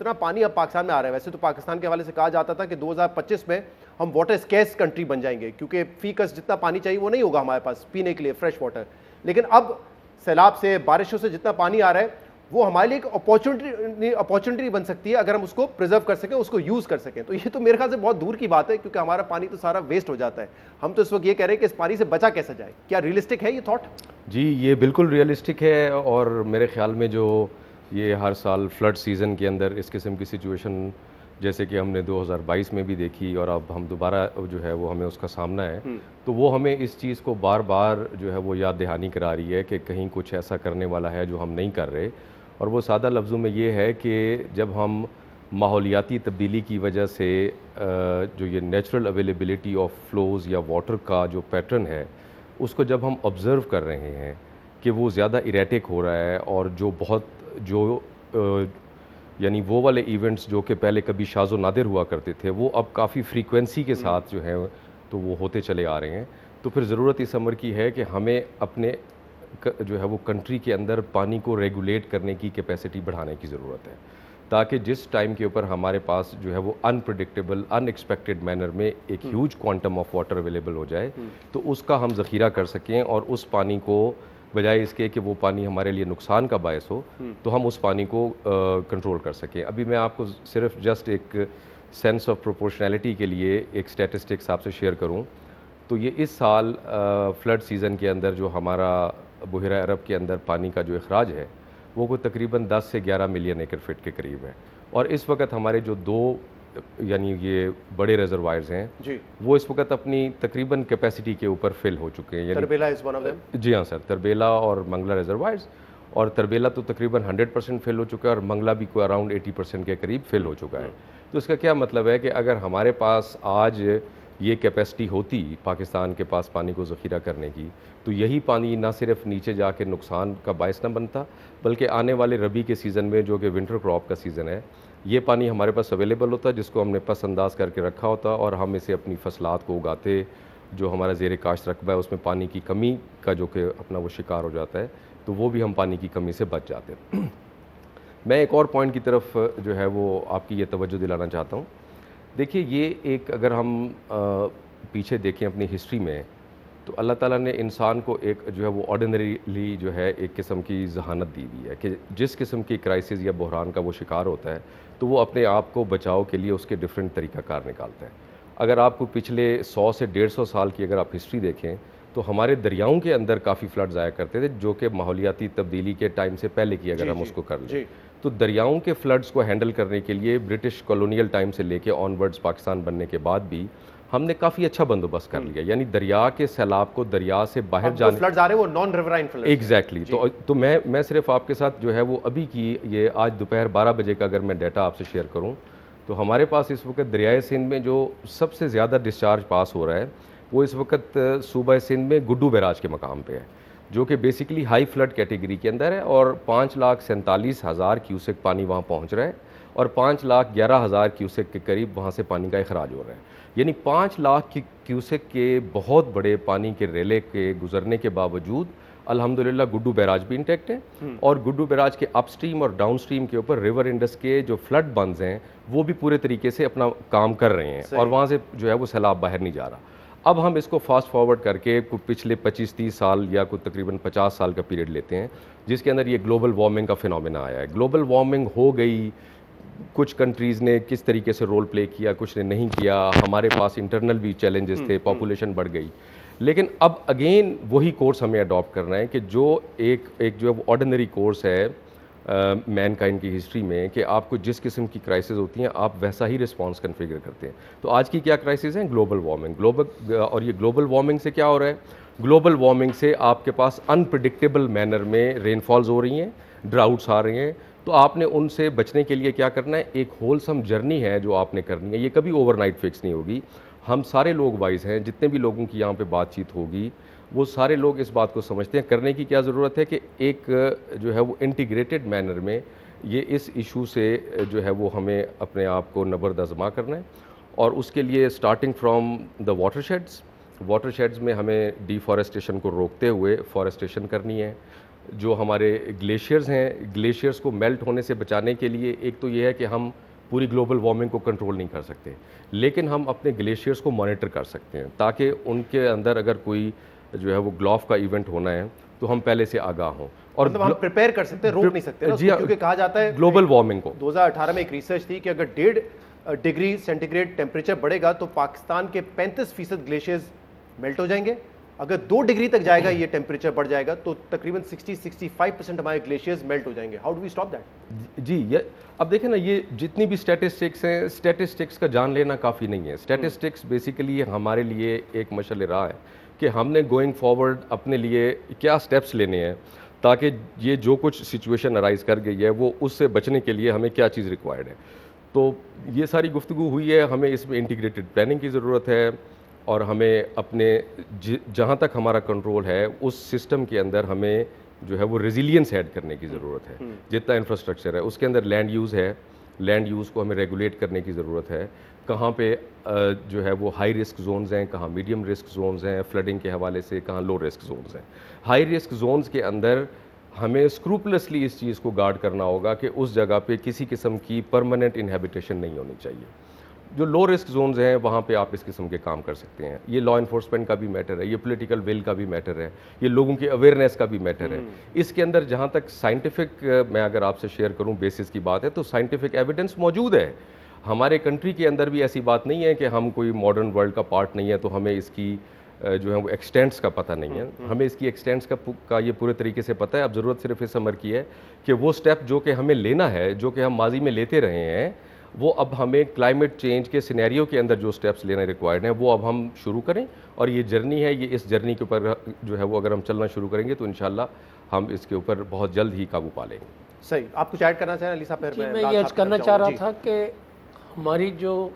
جتنا پانی اب پاکستان میں آ رہا ہے, ویسے تو پاکستان کے حوالے سے کہا جاتا تھا کہ 2025 میں ہم واٹر اسکیس کنٹری بن جائیں گے, کیونکہ فی کس جتنا پانی چاہیے وہ نہیں ہوگا ہمارے پاس پینے کے لیے فریش واٹر. لیکن اب سیلاب سے, بارشوں سے جتنا پانی آ رہا ہے وہ ہمارے لیے ایک اپارچونیٹی بن سکتی ہے اگر ہم اس کو پرزرو کر سکیں, اس کو یوز کر سکیں. تو یہ تو میرے خیال سے بہت دور کی بات ہے, کیونکہ ہمارا پانی تو سارا ویسٹ ہو جاتا ہے. ہم تو اس وقت یہ کہہ رہے ہیں کہ اس پانی سے بچا کیسا جائے. کیا ریئلسٹک ہے یہ تھاٹ؟ جی یہ بالکل ریئلسٹک ہے, اور میرے خیال میں جو یہ ہر سال فلڈ سیزن کے اندر اس قسم کی سچویشن جیسے کہ ہم نے 2022 میں بھی دیکھی, اور اب ہم دوبارہ جو ہے وہ ہمیں اس کا سامنا ہے, تو وہ ہمیں اس چیز کو بار بار جو ہے وہ یاد دہانی کرا رہی ہے کہ کہیں کچھ ایسا کرنے والا ہے جو ہم نہیں کر رہے. اور وہ سادہ لفظوں میں یہ ہے کہ جب ہم ماحولیاتی تبدیلی کی وجہ سے جو یہ نیچرل اویلیبلٹی آف فلوز یا واٹر کا جو پیٹرن ہے اس کو جب ہم آبزرو کر رہے ہیں کہ وہ زیادہ ایریٹک ہو رہا ہے, اور جو یعنی وہ والے ایونٹس جو کہ پہلے کبھی شاذ و نادر ہوا کرتے تھے وہ اب کافی فریکوینسی کے ساتھ جو ہے تو وہ ہوتے چلے آ رہے ہیں, تو پھر ضرورت اس امر کی ہے کہ ہمیں اپنے جو ہے وہ کنٹری کے اندر پانی کو ریگولیٹ کرنے کی کیپیسٹی بڑھانے کی ضرورت ہے, تاکہ جس ٹائم کے اوپر ہمارے پاس جو ہے وہ انپریڈکٹیبل ان ایکسپیکٹڈ مینر میں ایک huge quantum of water available ہو جائے تو اس کا ہم ذخیرہ کر سکیں, اور اس پانی کو بجائے اس کے کہ وہ پانی ہمارے لیے نقصان کا باعث ہو تو ہم اس پانی کو کنٹرول کر سکیں. ابھی میں آپ کو صرف جسٹ ایک سینس آف پروپورشنالٹی کے لیے ایک اسٹیٹسٹکس آپ سے شیئر کروں تو یہ اس سال فلڈ سیزن کے اندر جو ہمارا بحیرہ عرب کے اندر پانی کا جو اخراج ہے وہ کوئی تقریباً 10 سے 11 ملین ایکڑ فٹ کے قریب ہے, اور اس وقت ہمارے جو دو یعنی یہ بڑے ریزروائرز ہیں جی وہ اس وقت اپنی تقریباً کیپیسٹی کے اوپر فل ہو چکے ہیں. Tarbela is one of them. جی ہاں سر, تربیلا اور منگلا ریزروائرز, اور تربیلا تو تقریباً 100% فل ہو چکا ہے, اور منگلا بھی کوئی اراؤنڈ 80% کے قریب فل ہو چکا ہے. تو اس کا کیا مطلب ہے کہ اگر ہمارے پاس آج یہ کیپیسٹی ہوتی پاکستان کے پاس پانی کو ذخیرہ کرنے کی, تو یہی پانی نہ صرف نیچے جا کے نقصان کا باعث نہ بنتا بلکہ آنے والے ربی کے سیزن میں جو کہ ونٹر کراپ کا سیزن ہے یہ پانی ہمارے پاس اویلیبل ہوتا جس کو ہم نے پس انداز کر کے رکھا ہوتا, اور ہم اسے اپنی فصلات کو اگاتے. جو ہمارا زیر کاشت رقبہ ہے اس میں پانی کی کمی کا جو کہ اپنا وہ شکار ہو جاتا ہے تو وہ بھی ہم پانی کی کمی سے بچ جاتے ہیں. میں ایک اور پوائنٹ کی طرف جو ہے وہ آپ کی یہ توجہ دلانا چاہتا ہوں. دیکھیے یہ ایک اگر ہم پیچھے دیکھیں اپنی ہسٹری میں تو اللہ تعالیٰ نے انسان کو ایک جو ہے وہ آرڈینریلی جو ہے ایک قسم کی ذہانت دی ہوئی ہے کہ جس قسم کی کرائسس یا بحران کا وہ شکار ہوتا ہے تو وہ اپنے آپ کو بچاؤ کے لیے اس کے ڈفرینٹ طریقہ کار نکالتا ہے. اگر آپ کو پچھلے 100 سے 150 سال کی اگر آپ ہسٹری دیکھیں تو ہمارے دریاؤں کے اندر کافی فلڈز آیا کرتے تھے جو کہ ماحولیاتی تبدیلی کے ٹائم سے پہلے کی اگر ہم اس کو کر لیں تو دریاؤں کے فلڈز کو ہینڈل کرنے کے لیے برٹش کالونیل ٹائم سے لے کے آن ورڈز پاکستان بننے کے بعد بھی ہم نے کافی اچھا بندوبست کر لیا, یعنی دریا کے سیلاب کو دریا سے باہر جانے فلڈز آ رہے ہیں وہ نان ریورائن فلڈز. ایگزیکٹلی. تو میں صرف آپ کے ساتھ جو ہے وہ ابھی کی یہ آج دوپہر 12 بجے کا اگر میں ڈیٹا آپ سے شیئر کروں تو ہمارے پاس اس وقت دریائے سندھ میں جو سب سے زیادہ ڈسچارج پاس ہو رہا ہے وہ اس وقت صوبہ سندھ میں گڈو بیراج کے مقام پہ ہے جو کہ بیسیکلی ہائی فلڈ کیٹیگری کے اندر ہے, اور 5,47,000 کیوسک پانی وہاں پہنچ رہا ہے, اور 5,11,000 کیوسک کے قریب وہاں سے پانی کا اخراج ہو رہا ہے. یعنی 5 لاکھ کیوسک کے بہت بڑے پانی کے ریلے کے گزرنے کے باوجود الحمدللہ گڈو بیراج بھی انٹیکٹ ہے, اور گڈو بیراج کے اپ سٹریم اور ڈاؤن سٹریم کے اوپر ریور انڈس کے جو فلڈ بنز ہیں وہ بھی پورے طریقے سے اپنا کام کر رہے ہیں, اور وہاں سے جو ہے وہ سیلاب باہر نہیں جا رہا. اب ہم اس کو فاسٹ فارورڈ کر کے پچھلے 25-30 سال یا کوئی تقریباً 50 سال کا پیریڈ لیتے ہیں جس کے اندر یہ گلوبل وارمنگ کا فینومینا آیا ہے. گلوبل وارمنگ ہو گئی, کچھ کنٹریز نے کس طریقے سے رول پلے کیا, کچھ نے نہیں کیا, ہمارے پاس انٹرنل بھی چیلنجز تھے, پاپولیشن بڑھ گئی, لیکن اب اگین وہی کورس ہمیں اڈاپٹ کرنا ہے کہ جو ایک جو ہے وہ آرڈینری کورس ہے مین کائنڈ کی ہسٹری میں کہ آپ کو جس قسم کی کرائسز ہوتی ہیں آپ ویسا ہی رسپانس کنفیگر کرتے ہیں. تو آج کی کیا کرائسز ہیں؟ Global warming. اور یہ گلوبل وارمنگ سے کیا ہو رہا ہے؟ گلوبل وارمنگ سے آپ کے پاس انپریڈکٹیبل مینر میں رین فالز ہو رہی ہیں, ڈراؤٹس آ رہے ہیں, تو آپ نے ان سے بچنے کے لیے کیا کرنا ہے؟ ایک ہولسم جرنی ہے جو آپ نے کرنی ہے. یہ کبھی اوور نائٹ فکس نہیں ہوگی. ہم سارے لوگ وائز ہیں, جتنے بھی لوگوں کی یہاں پہ بات چیت ہوگی وہ سارے لوگ اس بات کو سمجھتے ہیں. کرنے کی کیا ضرورت ہے کہ ایک جو ہے وہ انٹیگریٹڈ مینر میں یہ اس ایشو سے جو ہے وہ ہمیں اپنے آپ کو نبرد آزما کرنا ہے, اور اس کے لیے starting from the water sheds میں ہمیں ڈی فارسٹیشن کو روکتے ہوئے فارسٹیشن کرنی ہے. جو ہمارے گلیشیئرز ہیں, گلیشیئرز کو میلٹ ہونے سے بچانے کے لیے ایک تو یہ ہے کہ ہم پوری گلوبل وارمنگ کو کنٹرول نہیں کر سکتے, لیکن ہم اپنے گلیشیئرز کو مانیٹر کر سکتے ہیں تاکہ ان کے اندر اگر کوئی جو ہے وہ گلوف کا ایونٹ ہونا ہے تو ہم پہلے سے آگاہ ہوں. اور مطلب ہم پریپیئر کر سکتے ہیں, روک نہیں سکتے نا, کیونکہ کہا جاتا ہے گلوبل وارمنگ کو 2018 میں ایک ریسرچ تھی کہ اگر 1.5 ڈگری سینٹی گریڈ ٹیمپریچر بڑھے گا تو پاکستان کے 35% گلیشیئرز میلٹ ہو جائیں گے. اگر 2 ڈگری تک جائے گا یہ ٹیمپریچر بڑھ جائے گا تو تقریباً 60-65% ہمارے گلیشیئرز میلٹ ہو جائیں گے. How do we stop that? جی, یہ اب دیکھیں نا, یہ جتنی بھی اسٹیٹسٹکس ہیں, اسٹیٹسٹکس کا جان لینا کافی نہیں ہے. اسٹیٹسٹکس بیسیکلی ہمارے لیے ایک مشعل راہ ہے کہ ہم نے گوئنگ فارورڈ اپنے لیے کیا سٹیپس لینے ہیں تاکہ یہ جو کچھ سچویشن ارائز کر گئی ہے وہ اس سے بچنے کے لیے ہمیں کیا چیز ریکوائرڈ ہے. تو یہ ساری گفتگو ہوئی ہے, ہمیں اس میں انٹیگریٹڈ پلاننگ کی ضرورت ہے اور ہمیں اپنے جہاں تک ہمارا کنٹرول ہے اس سسٹم کے اندر ہمیں جو ہے وہ ریزیلینس ایڈ کرنے کی ضرورت ہے. جتنا انفراسٹرکچر ہے اس کے اندر لینڈ یوز ہے, لینڈ یوز کو ہمیں ریگولیٹ کرنے کی ضرورت ہے. کہاں پہ جو ہے وہ ہائی رسک زونز ہیں, کہاں میڈیم رسک زونز ہیں فلڈنگ کے حوالے سے, کہاں لو رسک زونز ہیں. ہائی رسک زونز کے اندر ہمیں اسکروپلسلی اس چیز کو گارڈ کرنا ہوگا کہ اس جگہ پہ کسی قسم کی پرماننٹ انہیبیٹیشن نہیں ہونی چاہیے. جو لو رسک زونز ہیں وہاں پہ آپ اس قسم کے کام کر سکتے ہیں. یہ لا انفورسمنٹ کا بھی میٹر ہے, یہ پولیٹیکل ول کا بھی میٹر ہے, یہ لوگوں کی اویئرنیس کا بھی میٹر ہے. اس کے اندر جہاں تک سائنٹیفک میں اگر آپ سے شیئر کروں بیسس کی بات ہے تو سائنٹیفک ایویڈنس موجود ہے. ہمارے کنٹری کے اندر بھی ایسی بات نہیں ہے کہ ہم کوئی ماڈرن ورلڈ کا پارٹ نہیں ہے تو ہمیں اس کی جو ہے وہ ایکسٹینٹس کا پتہ نہیں ہے. ہمیں اس کی ایکسٹینٹس کا یہ پورے طریقے سے پتہ ہے. اب ضرورت صرف اس عمر کی ہے کہ وہ سٹیپ جو کہ ہمیں لینا ہے, جو کہ ہم ماضی میں لیتے رہے ہیں, وہ اب ہمیں کلائمیٹ چینج کے سینیریو کے اندر جو سٹیپس لینے ریکوائرڈ ہیں وہ اب ہم شروع کریں. اور یہ جرنی ہے, یہ اس جرنی کے اوپر جو ہے وہ اگر ہم چلنا شروع کریں گے تو انشاءاللہ ہم اس کے اوپر بہت جلد ہی قابو پا لیں گے. صحیح, آپ کچھ ایڈ کرنا چاہیں علی صاحب؟ جی, میں یہ عرض کرنا چاہ رہا تھا کہ ہماری جو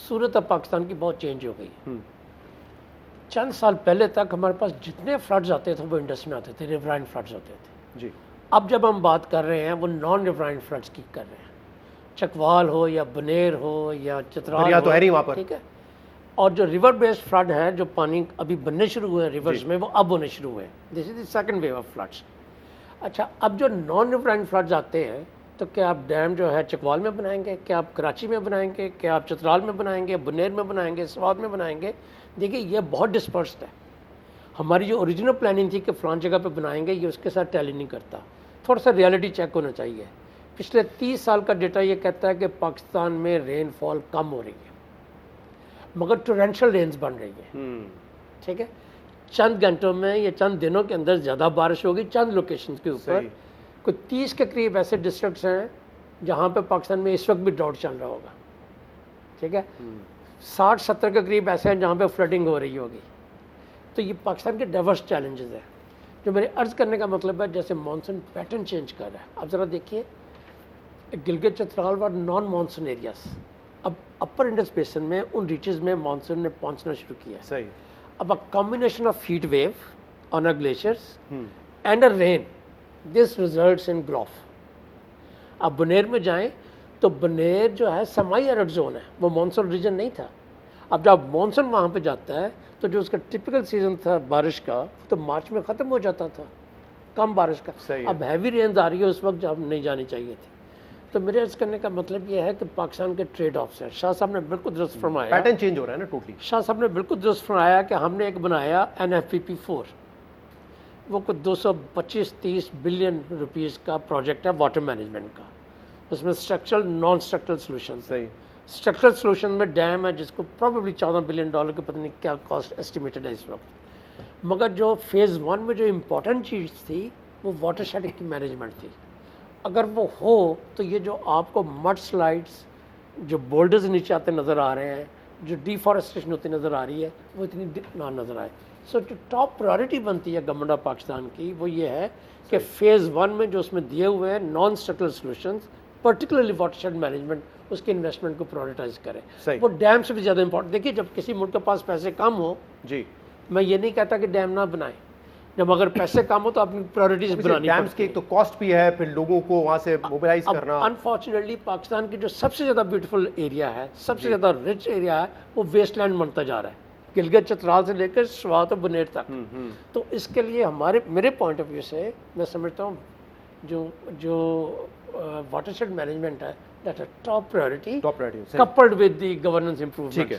صورت ہے پاکستان کی بہت چینج ہو گئی. چند سال پہلے تک ہمارے پاس جتنے فلڈز آتے تھے وہ انڈس میں آتے تھے, ریورائن فلڈز ہوتے تھے. جی, اب جب ہم بات کر رہے ہیں وہ نان ریورائن فلڈز کی کر رہے ہیں, چکوال ہو یا بنیر ہو یا چترال تو ہے نہیں وہاں پر, ٹھیک ہے. اور جو ریور بیسڈ فلڈ ہے, جو پانی ابھی بننے شروع ہوئے ہیں ریورز میں, وہ اب ہونے شروع ہوئے ہیں. This is the second wave of floods. اچھا, اب جو نان ریورائن فلڈز آتے ہیں تو کیا آپ ڈیم جو ہے چکوال میں بنائیں گے, کیا آپ کراچی میں بنائیں گے, کیا آپ چترال میں بنائیں گے, بنیر میں بنائیں گے, سوات میں بنائیں گے؟ دیکھیے یہ بہت ڈسپرسڈ ہے. ہماری جو اوریجنل پلاننگ تھی کہ فلان جگہ پہ بنائیں گے, یہ اس کے ساتھ ٹیلی نہیں کرتا. تھوڑا سا ریالٹی چیک ہونا چاہیے. پچھلے 30 سال کا ڈیٹا یہ کہتا ہے کہ پاکستان میں رین فال کم ہو رہی ہے مگر ٹورینشل رینز بن رہی ہے. ٹھیک ہے, چند گھنٹوں میں یا چند دنوں کے اندر زیادہ بارش ہوگی چند لوکیشنز کے اوپر. کوئی 30 کے قریب ایسے ڈسٹرکٹس ہیں جہاں پہ پاکستان میں اس وقت بھی ڈراؤٹ چل رہا ہوگا. ٹھیک ہے, 60-70 کے قریب ایسے ہیں جہاں پہ فلڈنگ ہو رہی ہوگی. تو یہ پاکستان کے ڈائیورس چیلنجز ہیں. جو میرے عرض کرنے کا مطلب ہے جیسے مانسون پیٹرن چینج کر رہا ہے. اب ذرا دیکھیے, گلگت چترال اور نان مانسون ایریاز, اب اپر انڈس بیسن میں ان ریچز میں مانسون نے پہنچنا شروع کیا ہے. صحیح. اب combination of heat wave on a glaciers and a rain, this results in GLOF. اب بنیر میں جائیں تو بنیر جو ہے سیمی ایرڈ زون ہے, وہ مانسون ریجن نہیں تھا. اب جب مانسون وہاں پہ جاتا ہے تو جو اس کا ٹپیکل سیزن تھا بارش کا تو مارچ میں ختم ہو جاتا تھا, کم بارش کا. اب ہیوی رینز آ رہی ہے اس وقت جب نہیں جانی چاہیے تھی. تو میرے عرض کرنے کا مطلب یہ ہے کہ پاکستان کے ٹریڈ آفس ہیں. شاہ صاحب نے بالکل درست فرمایا, پیٹرن چینج ہو رہا ہے نا ٹوٹلی. شاہ صاحب نے بالکل درست فرمایا کہ ہم نے ایک بنایا NFPP4, وہ کوئی 225-30 بلین روپیز کا پروجیکٹ ہے واٹر مینجمنٹ کا. اس میں اسٹرکچرل نان اسٹرکچرل سولوشن. صحیح. اسٹرکچرل سولوشن میں ڈیم ہے جس کو پروبیبلی $14 بلین کے پتہ نہیں کیا کاسٹ اسٹیمیٹڈ ہے اس وقت. مگر جو فیز 1 میں جو امپورٹنٹ چیز تھی وہ واٹر شیڈ کی مینجمنٹ تھی. اگر وہ ہو تو یہ جو آپ کو مڈ سلائڈس, جو بولڈرز نیچے آتے نظر آ رہے ہیں, جو ڈیفارسٹیشن ہوتی نظر آ رہی ہے, وہ اتنی نہ نظر آئے. سو جو ٹاپ پرائرٹی بنتی ہے گورنمنٹ آف پاکستان کی وہ یہ ہے کہ فیز 1 میں جو اس میں دیے ہوئے ہیں non structural solutions, particularly watershed management, اس کی انویسٹمنٹ کو پرائورٹائز کریں. وہ ڈیم سے بھی زیادہ امپورٹنٹ. دیکھیے جب کسی ملک کے پاس پیسے کم ہو, جی, میں یہ نہیں کہتا کہ ڈیم نہ بنائیں. جب اگر پیسے کم ہو تو اپنی پرائورٹیز بنانی. ڈیمز کی تو کاسٹ بھی ہے, پھر لوگوں کو وہاں سے موبلائز کرنا. انفارچونیٹلی پاکستان کی جو سب سے زیادہ بیوٹیفل ایریا ہے, سب سے زیادہ رچ ایریا ہے, وہ ویسٹ لینڈ بنتا جا رہا ہے. گلگت چترال سے لے کر سوات و بنیر تک. تو اس کے لیے میرے پوائنٹ آف ویو سے میں سمجھتا ہوں جو واٹر شیڈ مینجمنٹ ہے that top priority top priority coupled with the governance improvements. ٹھیک ہے.